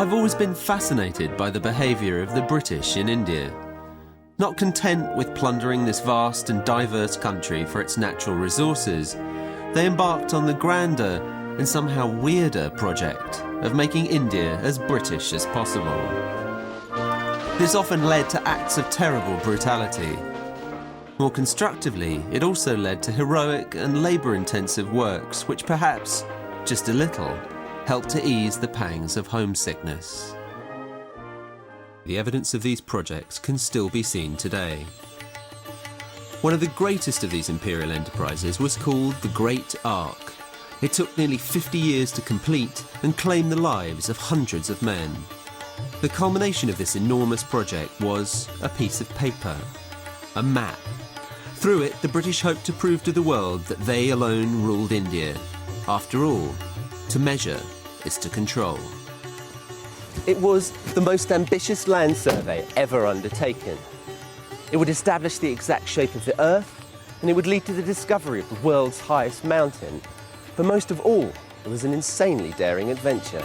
I've always been fascinated by the behaviour of the British in India. Not content with plundering this vast and diverse country for its natural resources, they embarked on the grander and somehow weirder project of making India as British as possible. This often led to acts of terrible brutality. More constructively, it also led to heroic and labour-intensive works which perhaps, just a little, helped to ease the pangs of homesickness. The evidence of these projects can still be seen today. One of the greatest of these imperial enterprises was called the Great Ark. It took nearly 50 years to complete and claim the lives of hundreds of men. The culmination of this enormous project was a piece of paper, a map. Through it, the British hoped to prove to the world that they alone ruled India. After all, to measure is to control. It was the most ambitious land survey ever undertaken. It would establish the exact shape of the Earth, and it would lead to the discovery of the world's highest mountain. But most of all, it was an insanely daring adventure.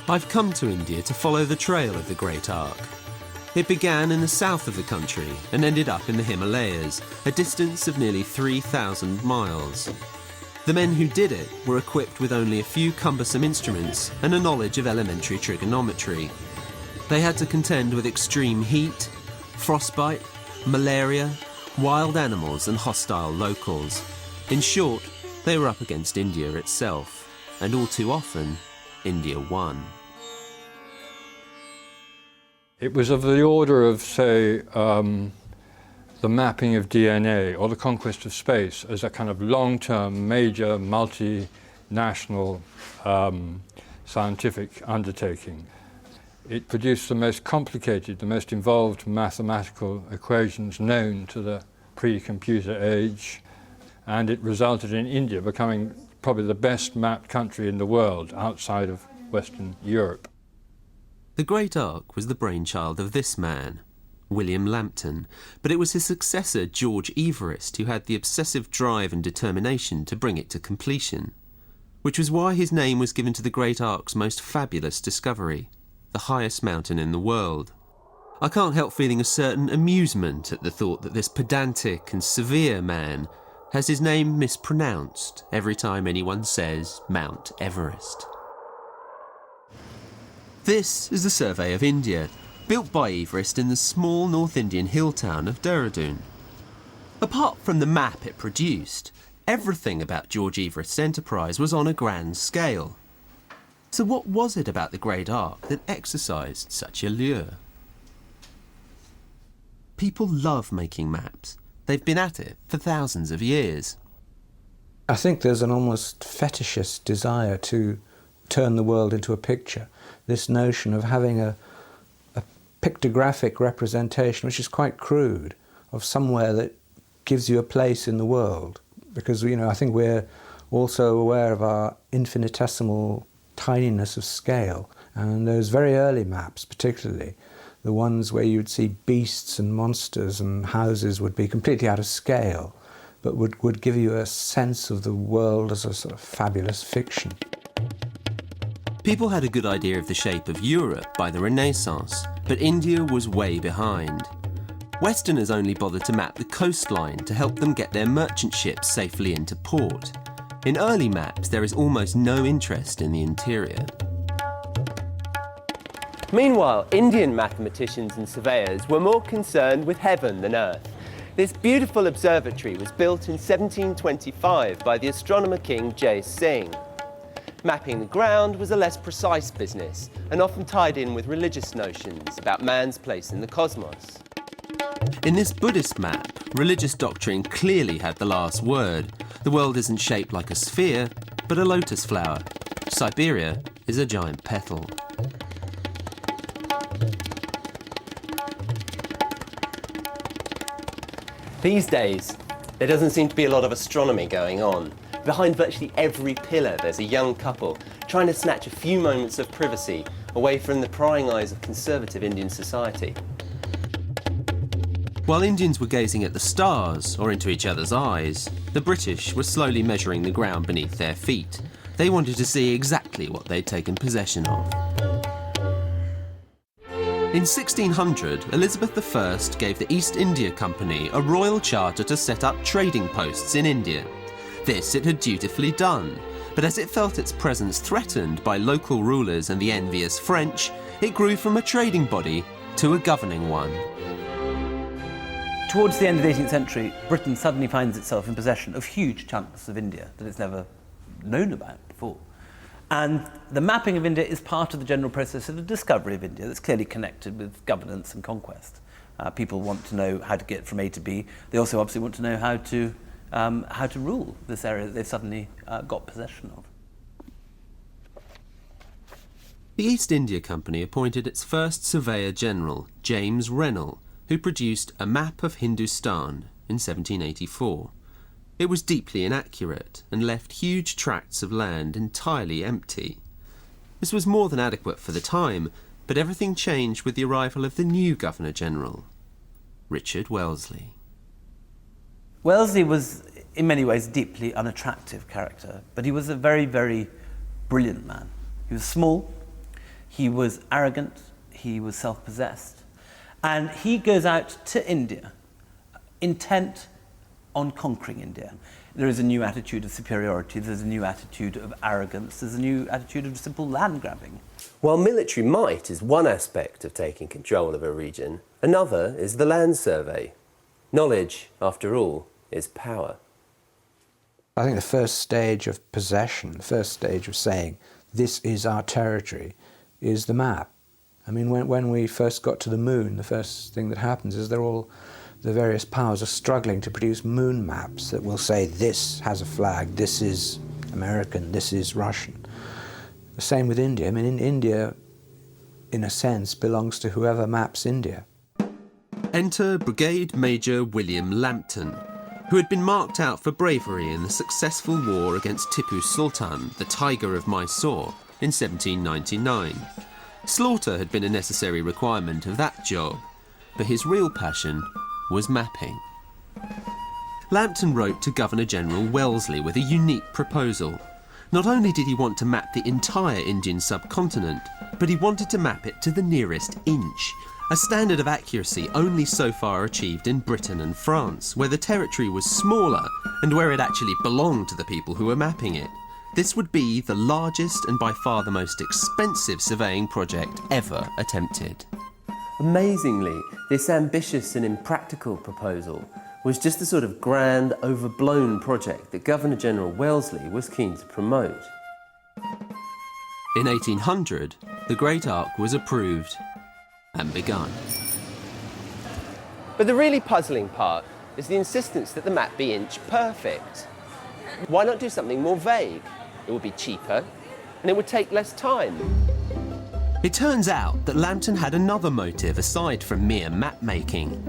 I've come to India to follow the trail of the Great Ark. It began in the south of the country and ended up in the Himalayas, a distance of nearly 3,000 miles. The men who did it were equipped with only a few cumbersome instruments and a knowledge of elementary trigonometry. They had to contend with extreme heat, frostbite, malaria, wild animals and hostile locals. In short, they were up against India itself, and all too often, India won. It was of the order of, say, the mapping of DNA or the conquest of space as a kind of long-term, major, multinational scientific undertaking. It produced the most complicated, the most involved mathematical equations known to the pre-computer age, and it resulted in India becoming probably the best mapped country in the world outside of Western Europe. The Great Ark was the brainchild of this man, William Lambton, but it was his successor, George Everest, who had the obsessive drive and determination to bring it to completion, which was why his name was given to the Great Ark's most fabulous discovery, the highest mountain in the world. I can't help feeling a certain amusement at the thought that this pedantic and severe man has his name mispronounced every time anyone says Mount Everest. This is the survey of India, built by Everest in the small North Indian hill town of Dehradun. Apart from the map it produced, everything about George Everest's enterprise was on a grand scale. So what was it about the Great Ark that exercised such allure? People love making maps. They've been at it for thousands of years. I think there's an almost fetishist desire to turn the world into a picture. This notion of having a pictographic representation, which is quite crude, of somewhere that gives you a place in the world. Because, you know, I think we're also aware of our infinitesimal tininess of scale. And those very early maps, particularly, the ones where you'd see beasts and monsters and houses would be completely out of scale, but would give you a sense of the world as a sort of fabulous fiction. People had a good idea of the shape of Europe by the Renaissance, but India was way behind. Westerners only bothered to map the coastline to help them get their merchant ships safely into port. In early maps, there is almost no interest in the interior. Meanwhile, Indian mathematicians and surveyors were more concerned with heaven than earth. This beautiful observatory was built in 1725 by the astronomer king Jai Singh. Mapping the ground was a less precise business and often tied in with religious notions about man's place in the cosmos. In this Buddhist map, religious doctrine clearly had the last word. The world isn't shaped like a sphere, but a lotus flower. Siberia is a giant petal. These days, there doesn't seem to be a lot of astronomy going on. Behind virtually every pillar, there's a young couple trying to snatch a few moments of privacy away from the prying eyes of conservative Indian society. While Indians were gazing at the stars or into each other's eyes, the British were slowly measuring the ground beneath their feet. They wanted to see exactly what they'd taken possession of. In 1600, Elizabeth I gave the East India Company a royal charter to set up trading posts in India. This it had dutifully done, but as it felt its presence threatened by local rulers and the envious French, it grew from a trading body to a governing one. Towards the end of the 18th century, Britain suddenly finds itself in possession of huge chunks of India that it's never known about before. And the mapping of India is part of the general process of the discovery of India that's clearly connected with governance and conquest. People want to know how to get from A to B. They also obviously want to know how to rule this area that they've suddenly got possession of. The East India Company appointed its first Surveyor General, James Rennell, who produced a map of Hindustan in 1784. It was deeply inaccurate and left huge tracts of land entirely empty. This was more than adequate for the time, but everything changed with the arrival of the new Governor-General, Richard Wellesley. Wellesley was, in many ways, a deeply unattractive character, but he was a very, very brilliant man. He was small, he was arrogant, he was self-possessed, and he goes out to India, intent on conquering India. There is a new attitude of superiority, there's a new attitude of arrogance, there's a new attitude of simple land grabbing. While military might is one aspect of taking control of a region, another is the land survey. Knowledge, after all, is power. I think the first stage of possession, the first stage of saying, this is our territory, is the map. I mean, when we first got to the moon, the first thing that happens is the various powers are struggling to produce moon maps that will say this has a flag, this is American, this is Russian. The same with India. I mean, India, in a sense, belongs to whoever maps India. Enter Brigade Major William Lambton, who had been marked out for bravery in the successful war against Tipu Sultan, the Tiger of Mysore, in 1799. Slaughter had been a necessary requirement of that job, but his real passion was mapping. Lambton wrote to Governor-General Wellesley with a unique proposal. Not only did he want to map the entire Indian subcontinent, but he wanted to map it to the nearest inch, a standard of accuracy only so far achieved in Britain and France, where the territory was smaller and where it actually belonged to the people who were mapping it. This would be the largest and by far the most expensive surveying project ever attempted. Amazingly, this ambitious and impractical proposal was just the sort of grand, overblown project that Governor-General Wellesley was keen to promote. In 1800, the Great Arc was approved and begun. But the really puzzling part is the insistence that the map be inch perfect. Why not do something more vague? It would be cheaper and it would take less time. It turns out that Lambton had another motive aside from mere map making.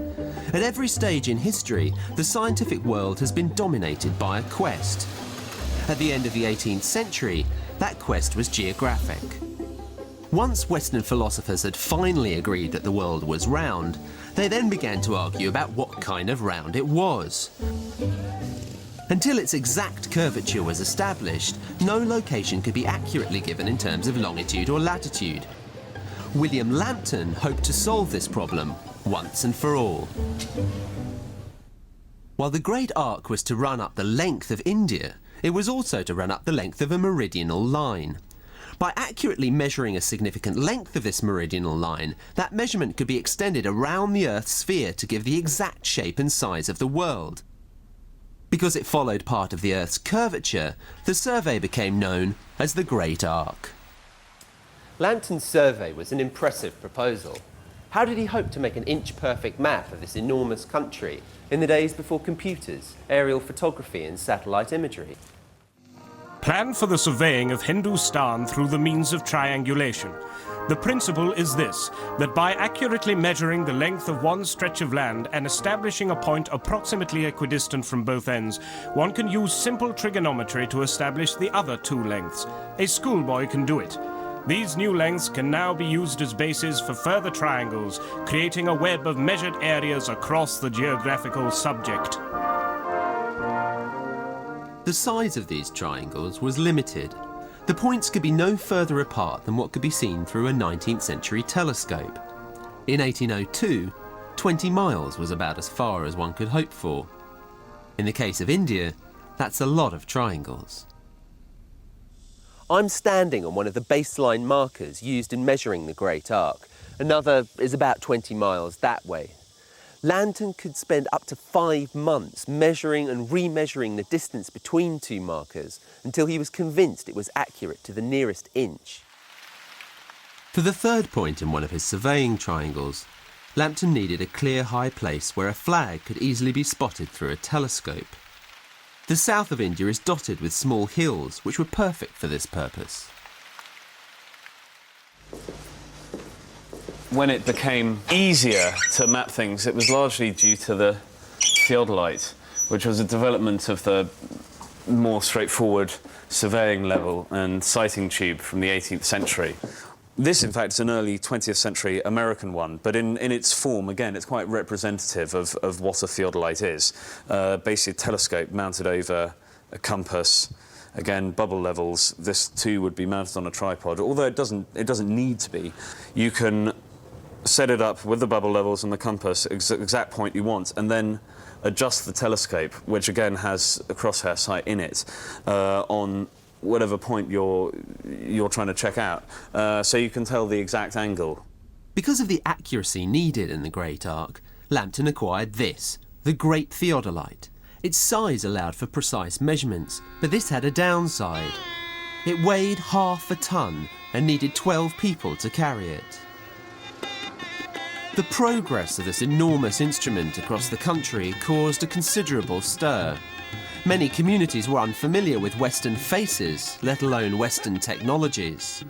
At every stage in history, the scientific world has been dominated by a quest. At the end of the 18th century, that quest was geographic. Once Western philosophers had finally agreed that the world was round, they then began to argue about what kind of round it was. Until its exact curvature was established, no location could be accurately given in terms of longitude or latitude. William Lambton hoped to solve this problem once and for all. While the Great Arc was to run up the length of India, it was also to run up the length of a meridional line. By accurately measuring a significant length of this meridional line, that measurement could be extended around the Earth's sphere to give the exact shape and size of the world. Because it followed part of the Earth's curvature, the survey became known as the Great Arc. Lambton's survey was an impressive proposal. How did he hope to make an inch-perfect map of this enormous country in the days before computers, aerial photography and satellite imagery? Plan for the surveying of Hindustan through the means of triangulation. The principle is this, that by accurately measuring the length of one stretch of land and establishing a point approximately equidistant from both ends, one can use simple trigonometry to establish the other two lengths. A schoolboy can do it. These new lengths can now be used as bases for further triangles, creating a web of measured areas across the geographical subject. The size of these triangles was limited. The points could be no further apart than what could be seen through a 19th century telescope. In 1802, 20 miles was about as far as one could hope for. In the case of India, that's a lot of triangles. I'm standing on one of the baseline markers used in measuring the Great Arc. Another is about 20 miles that way. Lambton could spend up to 5 months measuring and remeasuring the distance between two markers until he was convinced it was accurate to the nearest inch. For the third point in one of his surveying triangles, Lambton needed a clear high place where a flag could easily be spotted through a telescope. The south of India is dotted with small hills, which were perfect for this purpose. When it became easier to map things, it was largely due to the theodolite, which was a development of the more straightforward surveying level and sighting tube from the 18th century. This, in fact, is an early 20th century American one, but in its form, again, it's quite representative of what a theodolite is. Basically, a telescope mounted over a compass. Again, bubble levels. This too would be mounted on a tripod, although it doesn't need to be. You can set it up with the bubble levels and the compass, exact point you want, and then adjust the telescope, which again has a crosshair sight in it, on whatever point you're trying to check out, so you can tell the exact angle. Because of the accuracy needed in the Great Arc, Lambton acquired this, the Great Theodolite. Its size allowed for precise measurements, but this had a downside. It weighed half a ton and needed 12 people to carry it. The progress of this enormous instrument across the country caused a considerable stir. Many communities were unfamiliar with Western faces, let alone Western technologies.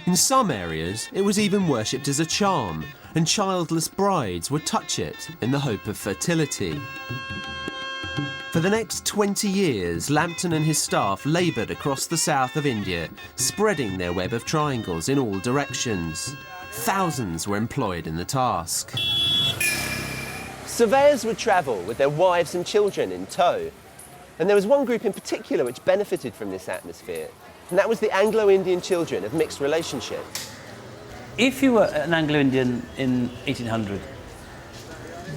In some areas, it was even worshipped as a charm, and childless brides would touch it in the hope of fertility. For the next 20 years, Lambton and his staff laboured across the south of India, spreading their web of triangles in all directions. Thousands were employed in the task. Surveyors would travel with their wives and children in tow. And there was one group in particular which benefited from this atmosphere, and that was the Anglo-Indian children of mixed relationship. If you were an Anglo-Indian in 1800,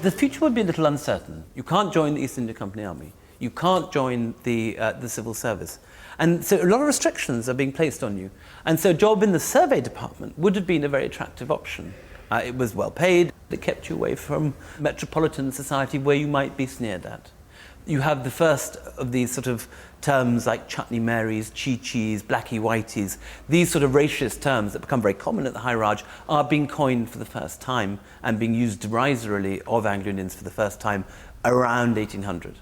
the future would be a little uncertain. You can't join the East India Company Army. You can't join the civil service. And so a lot of restrictions are being placed on you. And so a job in the survey department would have been a very attractive option. It was well paid. It kept you away from metropolitan society where you might be sneered at. You have the first of these sort of terms like chutney Marys, chi-chis, blackie whiteys. These sort of racist terms that become very common at the High Raj are being coined for the first time and being used derisorily of Anglo-Indians for the first time around 1800.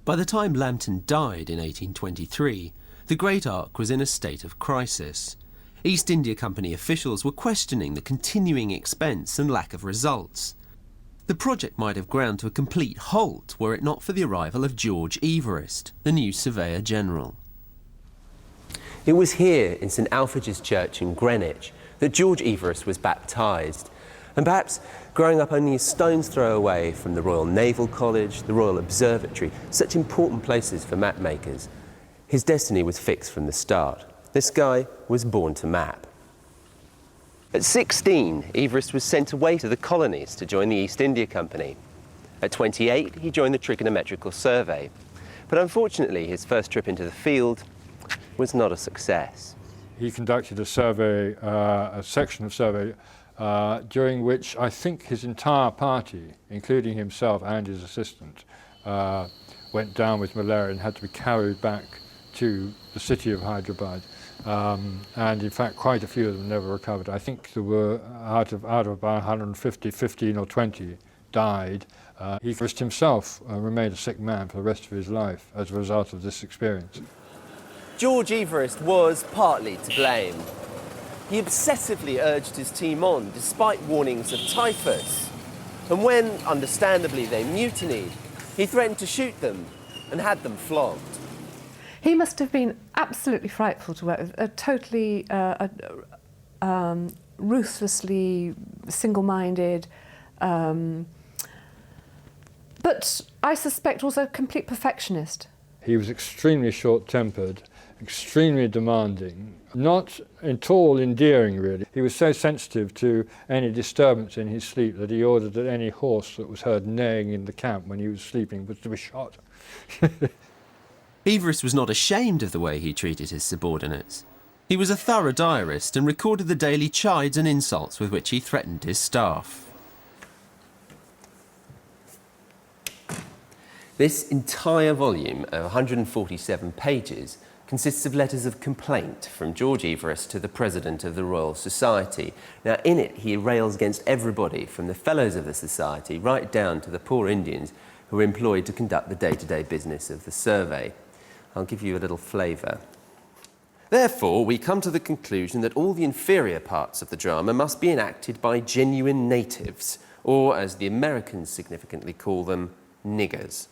By the time Lambton died in 1823, the Great Arc was in a state of crisis. East India Company officials were questioning the continuing expense and lack of results. The project might have ground to a complete halt were it not for the arrival of George Everest, the new Surveyor General. It was here in St Alphege Church in Greenwich that George Everest was baptised. And perhaps growing up only a stone's throw away from the Royal Naval College, the Royal Observatory, such important places for map makers, his destiny was fixed from the start. This guy was born to map. At 16, Everest was sent away to the colonies to join the East India Company. At 28, he joined the Trigonometrical Survey. But unfortunately, his first trip into the field was not a success. He conducted a survey, a section of survey, during which I think his entire party, including himself and his assistant, went down with malaria and had to be carried back to the city of Hyderabad. And in fact, quite a few of them never recovered. I think there were, out of about 150, 15 or 20 died. Everest himself remained a sick man for the rest of his life as a result of this experience. George Everest was partly to blame. He obsessively urged his team on, despite warnings of typhus. And when, understandably, they mutinied, he threatened to shoot them and had them flogged. He must have been absolutely frightful to work with, totally ruthlessly single-minded, but I suspect also a complete perfectionist. He was extremely short-tempered, extremely demanding, not at all endearing really. He was so sensitive to any disturbance in his sleep that he ordered that any horse that was heard neighing in the camp when he was sleeping was to be shot. Everest was not ashamed of the way he treated his subordinates. He was a thorough diarist and recorded the daily chides and insults with which he threatened his staff. This entire volume of 147 pages consists of letters of complaint from George Everest to the President of the Royal Society. Now, in it, he rails against everybody, from the Fellows of the Society right down to the poor Indians who were employed to conduct the day-to-day business of the survey. I'll give you a little flavour. Therefore, we come to the conclusion that all the inferior parts of the drama must be enacted by genuine natives, or, as the Americans significantly call them, niggers.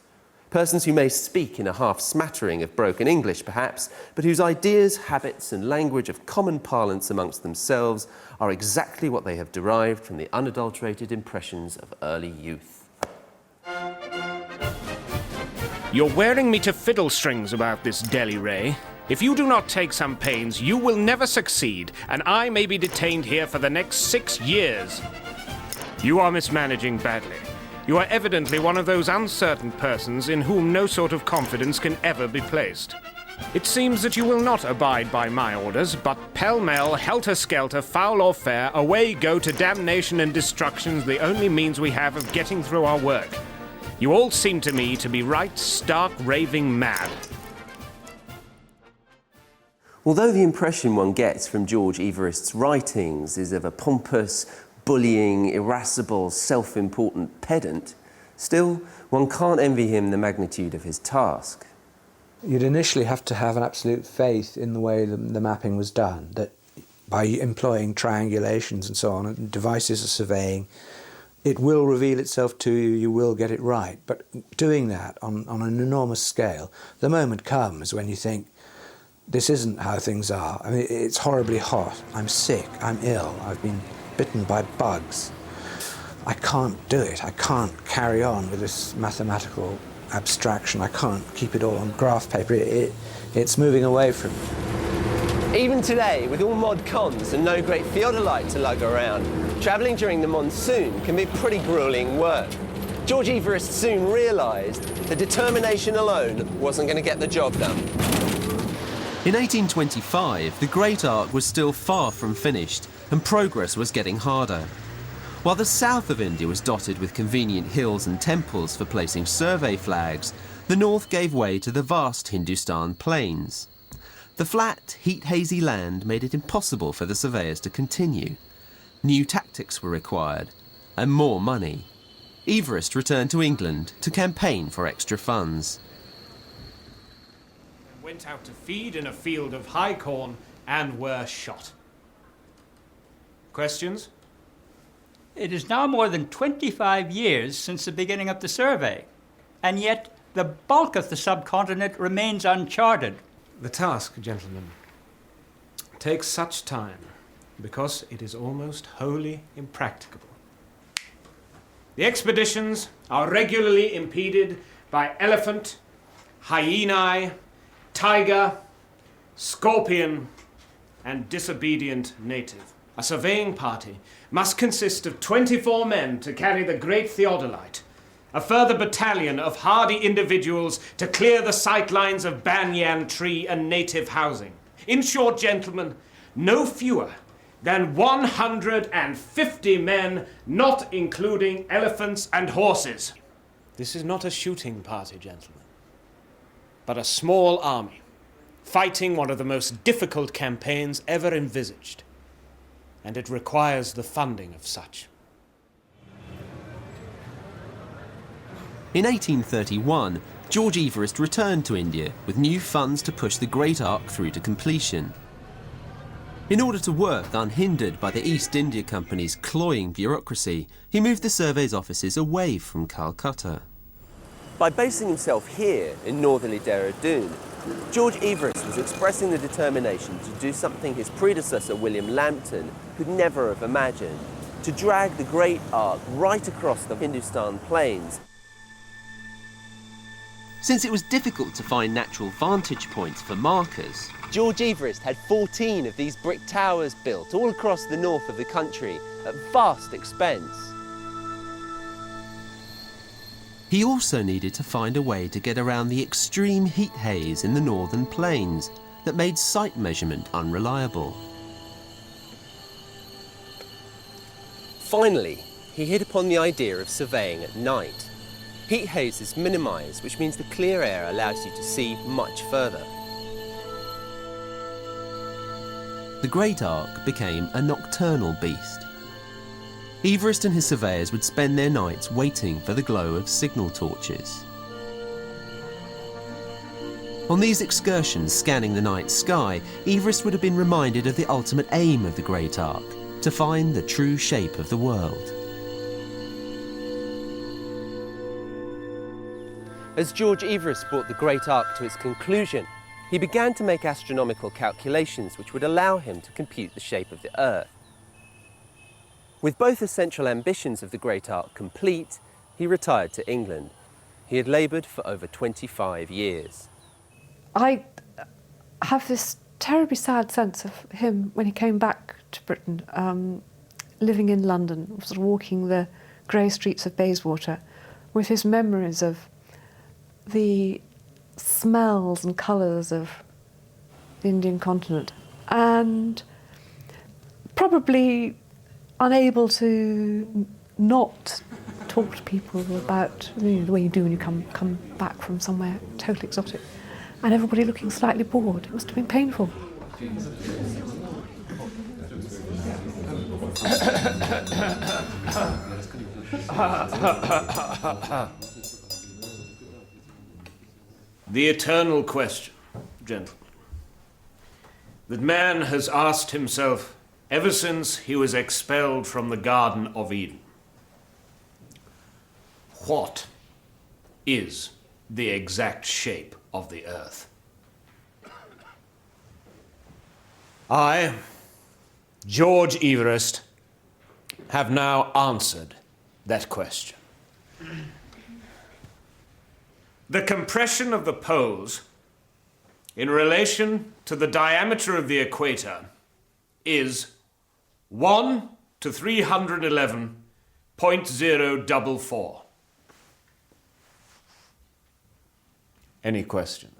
Persons who may speak in a half-smattering of broken English, perhaps, but whose ideas, habits and language of common parlance amongst themselves are exactly what they have derived from the unadulterated impressions of early youth. You're wearing me to fiddle strings about this Delhi, Ray. If you do not take some pains, you will never succeed, and I may be detained here for the next 6 years. You are mismanaging badly. You are evidently one of those uncertain persons in whom no sort of confidence can ever be placed. It seems that you will not abide by my orders, but pell-mell, helter-skelter, foul or fair, away go to damnation and destruction's the only means we have of getting through our work. You all seem to me to be right stark raving mad. Although the impression one gets from George Everest's writings is of a pompous, bullying, irascible, self-important pedant, still, one can't envy him the magnitude of his task. You'd initially have to have an absolute faith in the way the mapping was done, that by employing triangulations and so on, and devices of surveying, it will reveal itself to you, you will get it right. But doing that on an enormous scale, the moment comes when you think, this isn't how things are. I mean, it's horribly hot, I'm sick, I'm ill, I've been bitten by bugs. I can't do it. I can't carry on with this mathematical abstraction. I can't keep it all on graph paper. It's moving away from me. Even today, with all mod cons and no great theodolite to lug around, travelling during the monsoon can be pretty gruelling work. George Everest soon realised that determination alone wasn't going to get the job done. In 1825, the Great Arc was still far from finished, and progress was getting harder. While the south of India was dotted with convenient hills and temples for placing survey flags, the north gave way to the vast Hindustan plains. The flat, heat-hazy land made it impossible for the surveyors to continue. New tactics were required, and more money. Everest returned to England to campaign for extra funds. Went out to feed in a field of high corn and were shot. Questions? It is now more than 25 years since the beginning of the survey, and yet the bulk of the subcontinent remains uncharted. The task, gentlemen, takes such time because it is almost wholly impracticable. The expeditions are regularly impeded by elephant, hyena, tiger, scorpion, and disobedient native. A surveying party must consist of 24 men to carry the great theodolite, a further battalion of hardy individuals to clear the sightlines of banyan tree and native housing. In short, gentlemen, no fewer than 150 men, not including elephants and horses. This is not a shooting party, gentlemen, but a small army, fighting one of the most difficult campaigns ever envisaged, and it requires the funding of such. In 1831, George Everest returned to India with new funds to push the Great Arc through to completion. In order to work unhindered by the East India Company's cloying bureaucracy, he moved the survey's offices away from Calcutta. By basing himself here in northerly Dehradun, George Everest was expressing the determination to do something his predecessor William Lambton could never have imagined, to drag the Great Arc right across the Hindustan plains. Since it was difficult to find natural vantage points for markers, George Everest had 14 of these brick towers built all across the north of the country at vast expense. he also needed to find a way to get around the extreme heat haze in the northern plains that made site measurement unreliable. Finally, he hit upon the idea of surveying at night. Heat haze is minimised, which means the clear air allows you to see much further. The Great Arc became a nocturnal beast. Everest and his surveyors would spend their nights waiting for the glow of signal torches. On these excursions scanning the night sky, Everest would have been reminded of the ultimate aim of the Great Arc, to find the true shape of the world. As George Everest brought the Great Arc to its conclusion, he began to make astronomical calculations which would allow him to compute the shape of the Earth. With both the central ambitions of the Great Arc complete, he retired to England. He had laboured for over 25 years. I have this terribly sad sense of him when he came back to Britain, living in London, sort of walking the grey streets of Bayswater, with his memories of the smells and colours of the Indian continent, and probably unable to not talk to people about the way you do when you come back from somewhere totally exotic, and everybody looking slightly bored. It must have been painful. The eternal question, gentlemen, that man has asked himself ever since he was expelled from the Garden of Eden. What is the exact shape of the earth? I, George Everest, have now answered that question. The compression of the poles in relation to the diameter of the equator is 1 to 311.044. Any questions?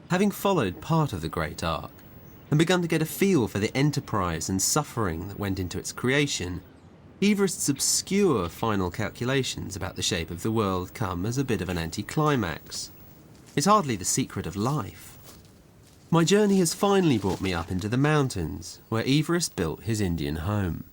Having followed part of the Great Arc and begun to get a feel for the enterprise and suffering that went into its creation, Everest's obscure final calculations about the shape of the world come as a bit of an anticlimax. It's hardly the secret of life. My journey has finally brought me up into the mountains, where Everest built his Indian home.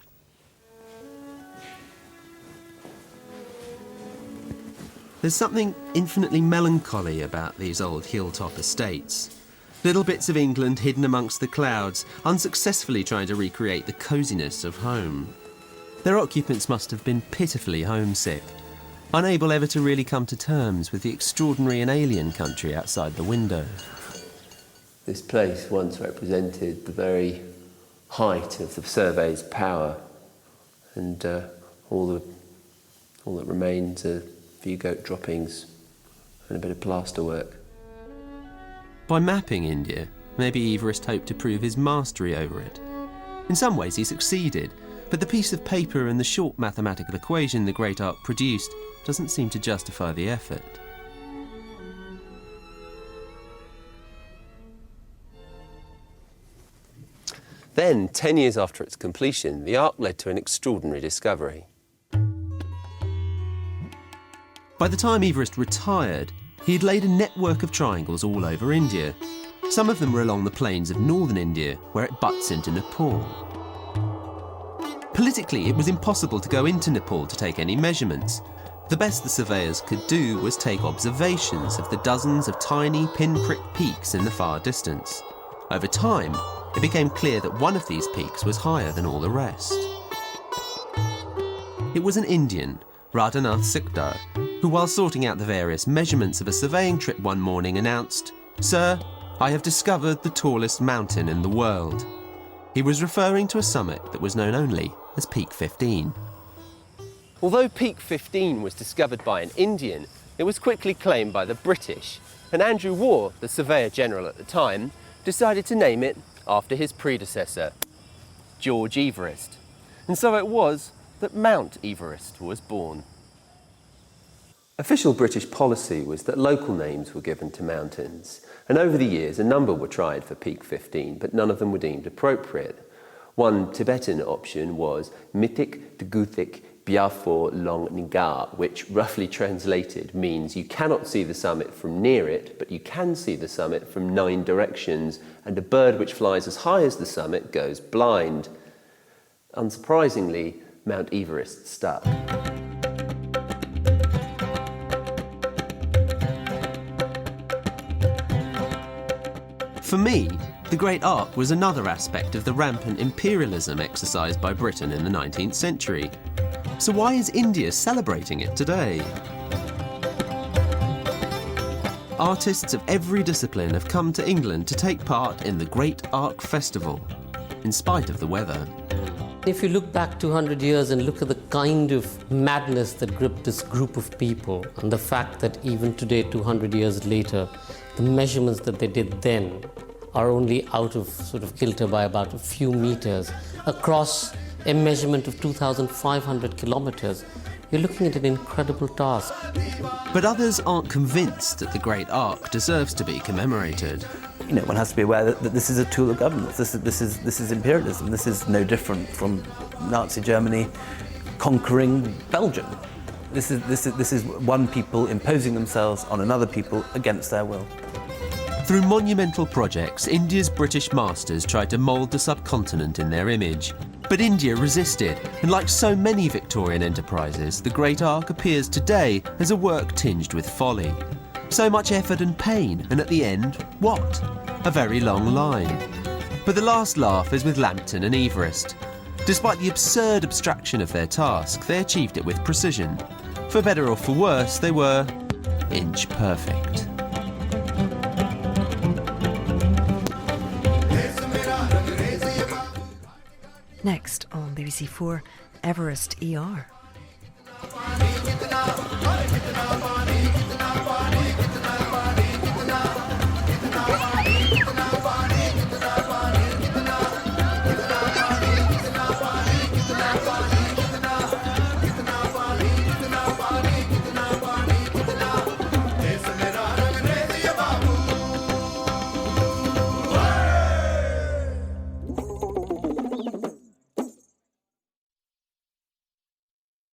There's something infinitely melancholy about these old hilltop estates. Little bits of England hidden amongst the clouds, unsuccessfully trying to recreate the coziness of home. Their occupants must have been pitifully homesick, unable ever to really come to terms with the extraordinary and alien country outside the window. This place once represented the very height of the survey's power, and all that remains are a few goat droppings and a bit of plaster work. By mapping India, maybe Everest hoped to prove his mastery over it. In some ways he succeeded, but the piece of paper and the short mathematical equation the Great Arc produced doesn't seem to justify the effort. Then, 10 years after its completion, the Arc led to an extraordinary discovery. By the time Everest retired, He had laid a network of triangles all over India. Some of them were along the plains of northern India, where it butts into Nepal. Politically, it was impossible to go into Nepal to take any measurements. The best the surveyors could do was take observations of the dozens of tiny pinprick peaks in the far distance. Over time, it became clear that one of these peaks was higher than all the rest. It was an Indian, Radhanath Sikdar, who, while sorting out the various measurements of a surveying trip one morning, announced, "Sir, I have discovered the tallest mountain in the world." He was referring to a summit that was known only as Peak 15. Although Peak 15 was discovered by an Indian, it was quickly claimed by the British, and Andrew Waugh, the Surveyor General at the time, decided to name it after his predecessor, George Everest. And so it was that Mount Everest was born. Official British policy was that local names were given to mountains, and over the years a number were tried for Peak 15, but none of them were deemed appropriate. One Tibetan option was Mitik Teguthik Biafo Long Nigar, which roughly translated means you cannot see the summit from near it, but you can see the summit from 9 directions, and a bird which flies as high as the summit goes blind. Unsurprisingly, Mount Everest stuck. For me, the Great Arc was another aspect of the rampant imperialism exercised by Britain in the 19th century. So why is India celebrating it today? Artists of every discipline have come to England to take part in the Great Arc Festival, in spite of the weather. If you look back 200 years and look at the kind of madness that gripped this group of people, and the fact that even today, 200 years later, the measurements that they did then are only out of sort of kilter by about a few meters across a measurement of 2,500 kilometers, you're looking at an incredible task. But others aren't convinced that the Great Arc deserves to be commemorated. You know, one has to be aware that this is a tool of government. This is imperialism. This is no different from Nazi Germany conquering Belgium. This is one people imposing themselves on another people against their will. Through monumental projects, India's British masters tried to mould the subcontinent in their image. But India resisted, and like so many Victorian enterprises, the Great Arc appears today as a work tinged with folly. So much effort and pain, and at the end, what? A very long line. But the last laugh is with Lambton and Everest. Despite the absurd abstraction of their task, they achieved it with precision. For better or for worse, they were inch perfect. Next on BBC4, Everest ER.